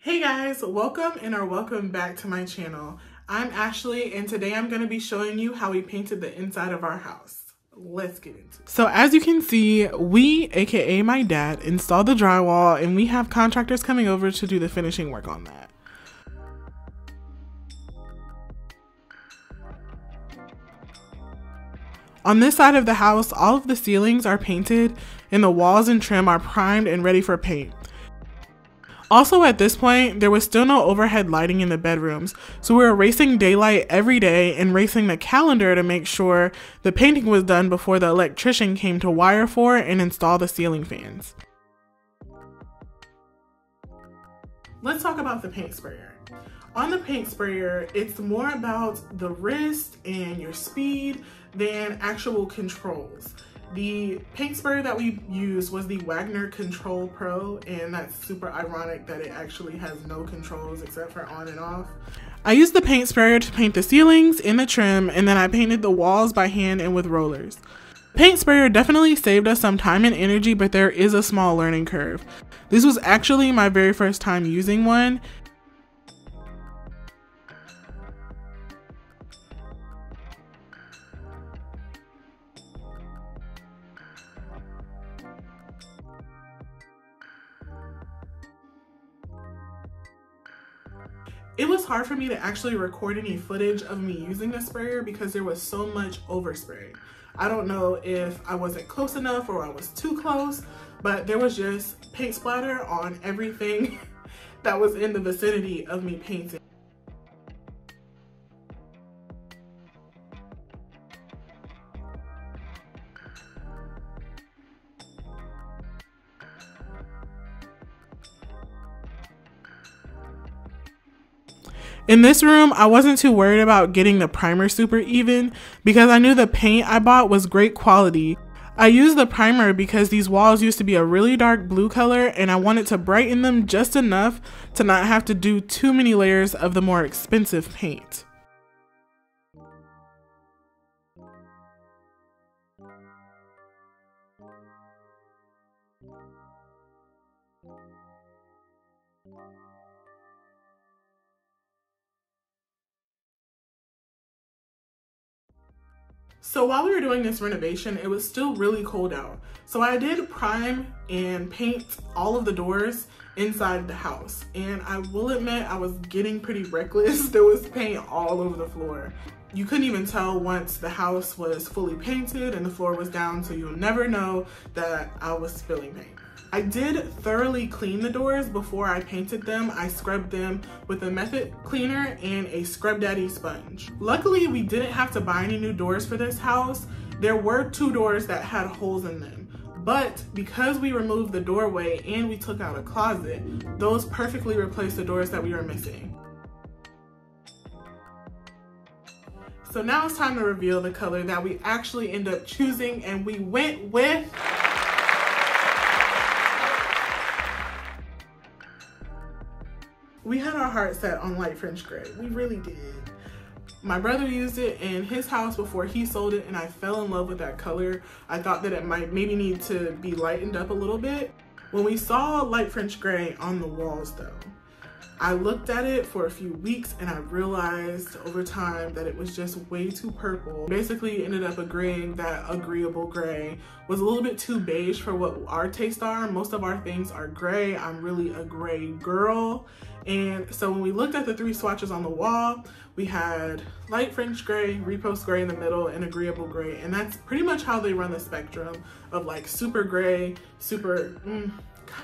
Hey guys, welcome back to my channel. I'm Ashley and today I'm going to be showing you how we painted the inside of our house. Let's get into it. So as you can see, we, aka my dad, installed the drywall and we have contractors coming over to do the finishing work on that. On this side of the house, all of the ceilings are painted and the walls and trim are primed and ready for paint. Also at this point, there was still no overhead lighting in the bedrooms, so we were racing daylight every day and racing the calendar to make sure the painting was done before the electrician came to wire for and install the ceiling fans. Let's talk about the paint sprayer. On the paint sprayer, it's more about the wrist and your speed than actual controls. The paint sprayer that we used was the Wagner Control Pro, and that's super ironic that it actually has no controls except for on and off. I used the paint sprayer to paint the ceilings and the trim, and then I painted the walls by hand and with rollers. Paint sprayer definitely saved us some time and energy, but there is a small learning curve. This was actually my very first time using one. It was hard for me to actually record any footage of me using the sprayer because there was so much overspray. I don't know if I wasn't close enough or I was too close, but there was just paint splatter on everything that was in the vicinity of me painting. In this room, I wasn't too worried about getting the primer super even because I knew the paint I bought was great quality. I used the primer because these walls used to be a really dark blue color and I wanted to brighten them just enough to not have to do too many layers of the more expensive paint. So while we were doing this renovation, it was still really cold out. So I did prime and paint all of the doors inside the house. And I will admit I was getting pretty reckless. There was paint all over the floor. You couldn't even tell once the house was fully painted and the floor was down, so you'll never know that I was spilling paint. I did thoroughly clean the doors before I painted them. I scrubbed them with a method cleaner and a Scrub Daddy sponge. Luckily, we didn't have to buy any new doors for this house. There were 2 doors that had holes in them, but because we removed the doorway and we took out a closet, those perfectly replaced the doors that we were missing. So now it's time to reveal the color that we actually end up choosing, and we went with we had our heart set on light French gray. We really did. My brother used it in his house before he sold it and I fell in love with that color. I thought that it might maybe need to be lightened up a little bit. When we saw light French gray on the walls though, I looked at it for a few weeks and I realized over time that it was just way too purple. Basically ended up agreeing that agreeable gray was a little bit too beige for what our tastes are. Most of our things are gray. I'm really a gray girl. And so when we looked at the 3 swatches on the wall, we had light French gray, repost gray in the middle, and agreeable gray. And that's pretty much how they run the spectrum of like super gray, super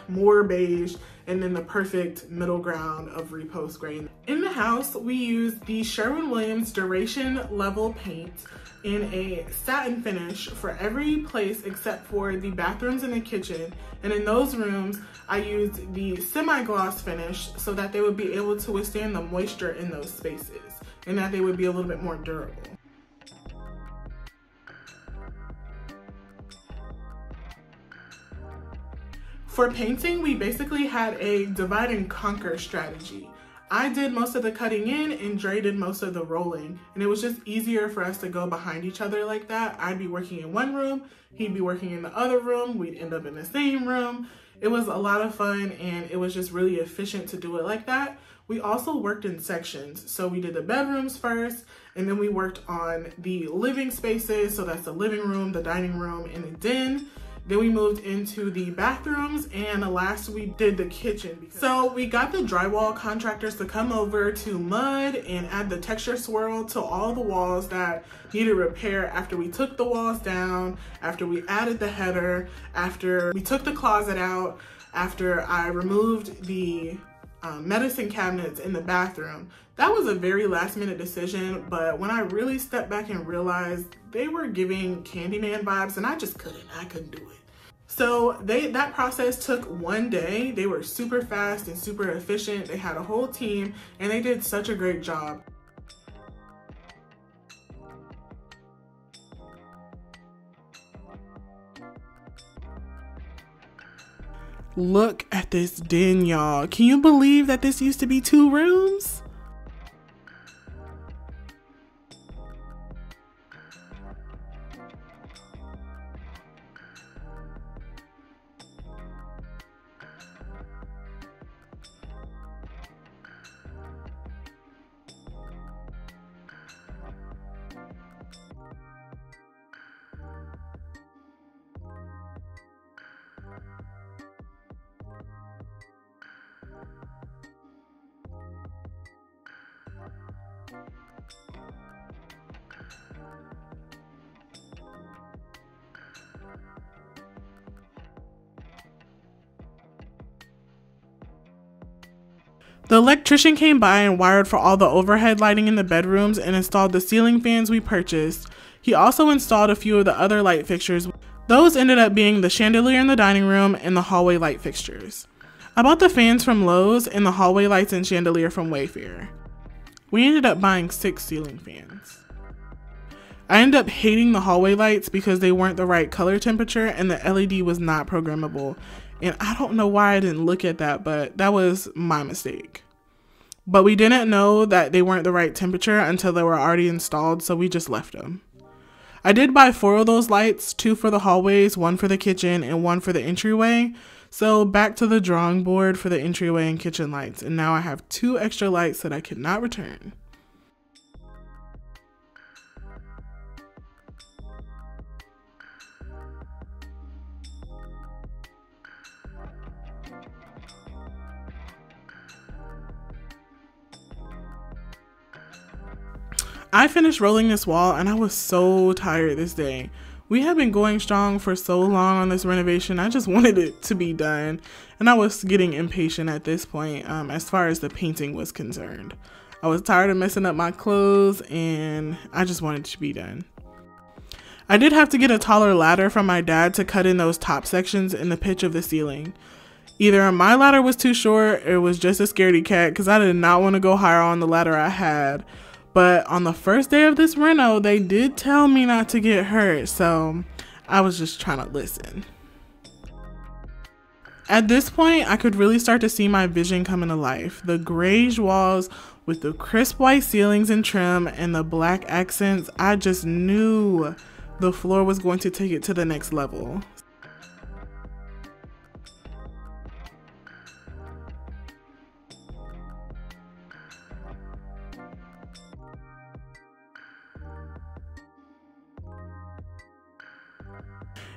more beige, and then the perfect middle ground of repost gray. In the house, we used the Sherwin-Williams Duration Level paint in a satin finish for every place except for the bathrooms and the kitchen. And in those rooms, I used the semi-gloss finish so that they would be able to withstand the moisture in those spaces and that they would be a little bit more durable. For painting, we basically had a divide and conquer strategy. I did most of the cutting in and Dre did most of the rolling. And it was just easier for us to go behind each other like that. I'd be working in one room, he'd be working in the other room, we'd end up in the same room. It was a lot of fun and it was just really efficient to do it like that. We also worked in sections. So we did the bedrooms first, and then we worked on the living spaces. So that's the living room, the dining room, and the den. Then we moved into the bathrooms, and last we did the kitchen. So we got the drywall contractors to come over to mud and add the texture swirl to all the walls that needed repair after we took the walls down, after we added the header, after we took the closet out, after I removed the medicine cabinets in the bathroom. That was a very last minute decision, but when I really stepped back and realized they were giving Candyman vibes and I couldn't do it. So that process took one day. They were super fast and super efficient. They had a whole team and they did such a great job. Look at this den, y'all. Can you believe that this used to be 2 rooms? The electrician came by and wired for all the overhead lighting in the bedrooms and installed the ceiling fans we purchased. He also installed a few of the other light fixtures. Those ended up being the chandelier in the dining room and the hallway light fixtures. I bought the fans from Lowe's and the hallway lights and chandelier from Wayfair. We ended up buying 6 ceiling fans. I ended up hating the hallway lights because they weren't the right color temperature and the LED was not programmable. And I don't know why I didn't look at that, but that was my mistake. But we didn't know that they weren't the right temperature until they were already installed, so we just left them. I did buy 4 of those lights, 2 for the hallways, 1 for the kitchen, and 1 for the entryway. So back to the drawing board for the entryway and kitchen lights. And now I have 2 extra lights that I could not return. I finished rolling this wall and I was so tired this day. We had been going strong for so long on this renovation. I just wanted it to be done. And I was getting impatient at this point as far as the painting was concerned. I was tired of messing up my clothes and I just wanted it to be done. I did have to get a taller ladder from my dad to cut in those top sections in the pitch of the ceiling. Either my ladder was too short or it was just a scaredy cat because I did not want to go higher on the ladder I had. But on the first day of this reno, they did tell me not to get hurt, so I was just trying to listen. At this point, I could really start to see my vision coming to life. The grayish walls with the crisp white ceilings and trim and the black accents, I just knew the floor was going to take it to the next level.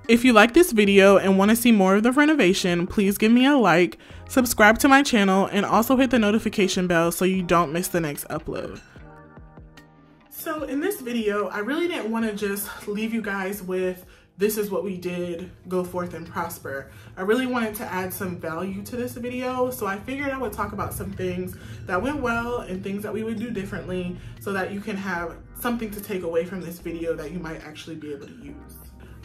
If you like this video and want to see more of the renovation, please give me a like, subscribe to my channel, and also hit the notification bell so you don't miss the next upload. So in this video, I really didn't want to just leave you guys with this is what we did, go forth and prosper. I really wanted to add some value to this video, so I figured I would talk about some things that went well and things that we would do differently so that you can have something to take away from this video that you might actually be able to use.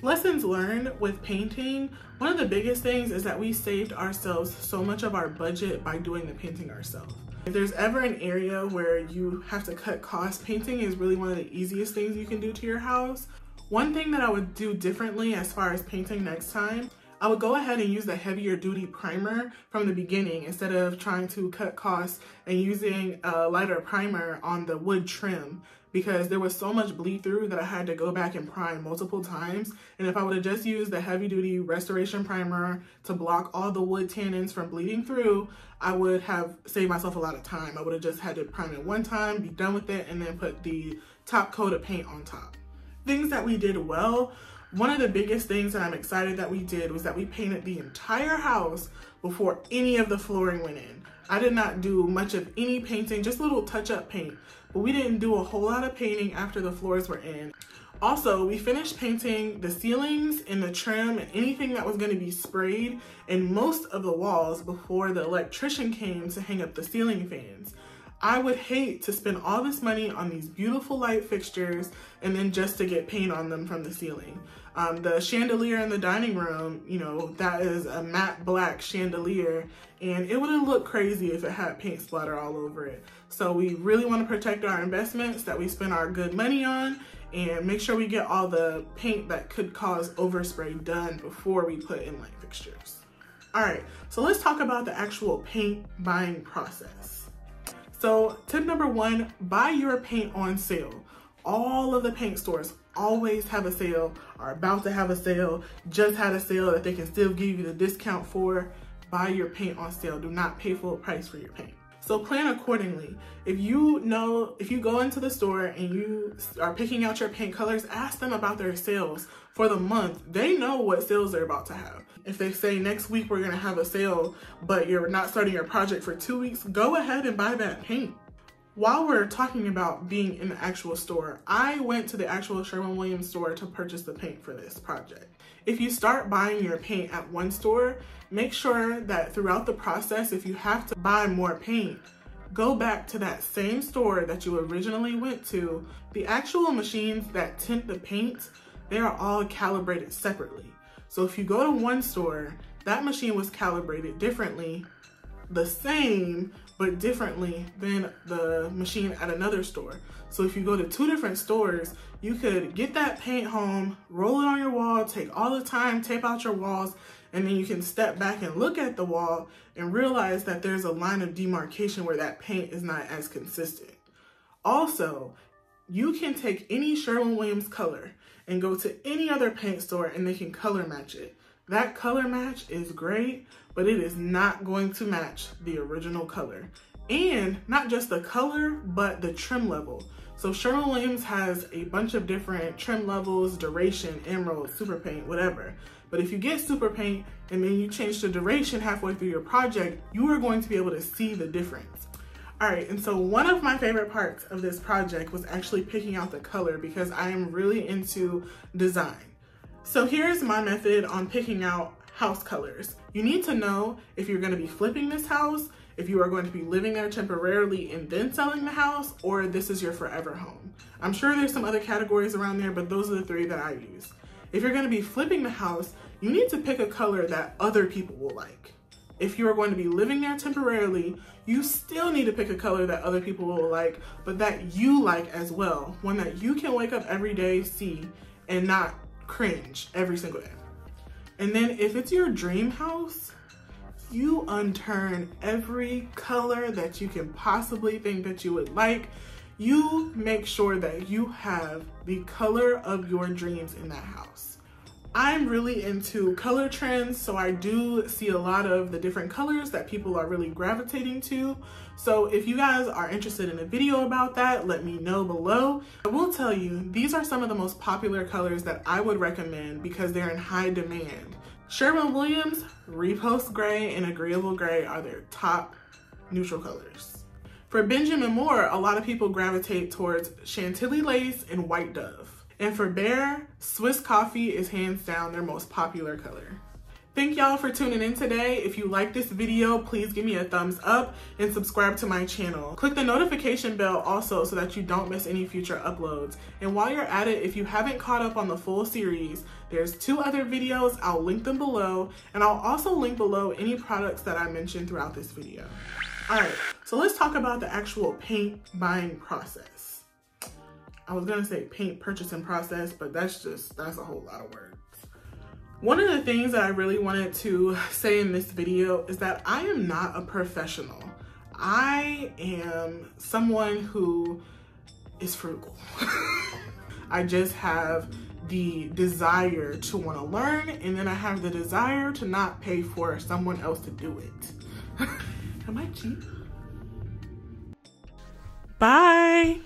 Lessons learned with painting, one of the biggest things is that we saved ourselves so much of our budget by doing the painting ourselves. If there's ever an area where you have to cut costs, painting is really one of the easiest things you can do to your house. One thing that I would do differently as far as painting next time, I would go ahead and use the heavier duty primer from the beginning instead of trying to cut costs and using a lighter primer on the wood trim, because there was so much bleed through that I had to go back and prime multiple times. And if I would have just used the heavy duty restoration primer to block all the wood tannins from bleeding through, I would have saved myself a lot of time. I would have just had to prime it one time, be done with it, and then put the top coat of paint on top. Things that we did well. One of the biggest things that I'm excited that we did was that we painted the entire house before any of the flooring went in. I did not do much of any painting, just little touch-up paint, but we didn't do a whole lot of painting after the floors were in. Also, we finished painting the ceilings and the trim and anything that was going to be sprayed and most of the walls before the electrician came to hang up the ceiling fans. I would hate to spend all this money on these beautiful light fixtures and then just to get paint on them from the ceiling. The chandelier in the dining room, you know, that is a matte black chandelier, and it would have looked crazy if it had paint splatter all over it. So we really want to protect our investments that we spend our good money on and make sure we get all the paint that could cause overspray done before we put in light fixtures. All right, so let's talk about the actual paint buying process. So tip number one, buy your paint on sale. All of the paint stores always have a sale, are about to have a sale, just had a sale that they can still give you the discount for. Buy your paint on sale. Do not pay full price for your paint. So plan accordingly. If you go into the store and you are picking out your paint colors, ask them about their sales for the month. They know what sales they're about to have. If they say next week we're gonna have a sale, but you're not starting your project for 2 weeks, go ahead and buy that paint. While we're talking about being in the actual store, I went to the actual Sherwin-Williams store to purchase the paint for this project. If you start buying your paint at one store, make sure that throughout the process, if you have to buy more paint, go back to that same store that you originally went to. The actual machines that tint the paint, they are all calibrated separately. So if you go to one store, that machine was calibrated differently, the same, but differently than the machine at another store. So if you go to 2 different stores, you could get that paint home, roll it on your wall, take all the time, tape out your walls, and then you can step back and look at the wall and realize that there's a line of demarcation where that paint is not as consistent. Also, you can take any Sherwin-Williams color and go to any other paint store and they can color match it. That color match is great, but it is not going to match the original color. And not just the color, but the trim level. So Sherwin-Williams has a bunch of different trim levels, duration, emerald, super paint, whatever. But if you get super paint and then you change the duration halfway through your project, you are going to be able to see the difference. All right, and so one of my favorite parts of this project was actually picking out the color because I am really into design. So here's my method on picking out house colors. You need to know if you're going to be flipping this house, if you are going to be living there temporarily and then selling the house, or this is your forever home. I'm sure there's some other categories around there, but those are the 3 that I use. If you're going to be flipping the house, you need to pick a color that other people will like. If you are going to be living there temporarily, you still need to pick a color that other people will like, but that you like as well. One that you can wake up every day, see, and not cringe every single day. And then if it's your dream house, you unturn every color that you can possibly think that you would like. You make sure that you have the color of your dreams in that house. I'm really into color trends, so I do see a lot of the different colors that people are really gravitating to. So if you guys are interested in a video about that, let me know below. I will tell you, these are some of the most popular colors that I would recommend because they're in high demand. Sherwin-Williams, Repost Gray, and Agreeable Gray are their top neutral colors. For Benjamin Moore, a lot of people gravitate towards Chantilly Lace and White Dove. And for Behr, Swiss Coffee is hands down their most popular color. Thank y'all for tuning in today. If you like this video, please give me a thumbs up and subscribe to my channel. Click the notification bell also so that you don't miss any future uploads. And while you're at it, if you haven't caught up on the full series, there's 2 other videos. I'll link them below, and I'll also link below any products that I mentioned throughout this video. All right, so let's talk about the actual paint buying process. I was gonna say paint purchasing process, but that's a whole lot of words. One of the things that I really wanted to say in this video is that I am not a professional. I am someone who is frugal. I just have the desire to want to learn, and then I have the desire to not pay for someone else to do it. Am I cheap? Bye.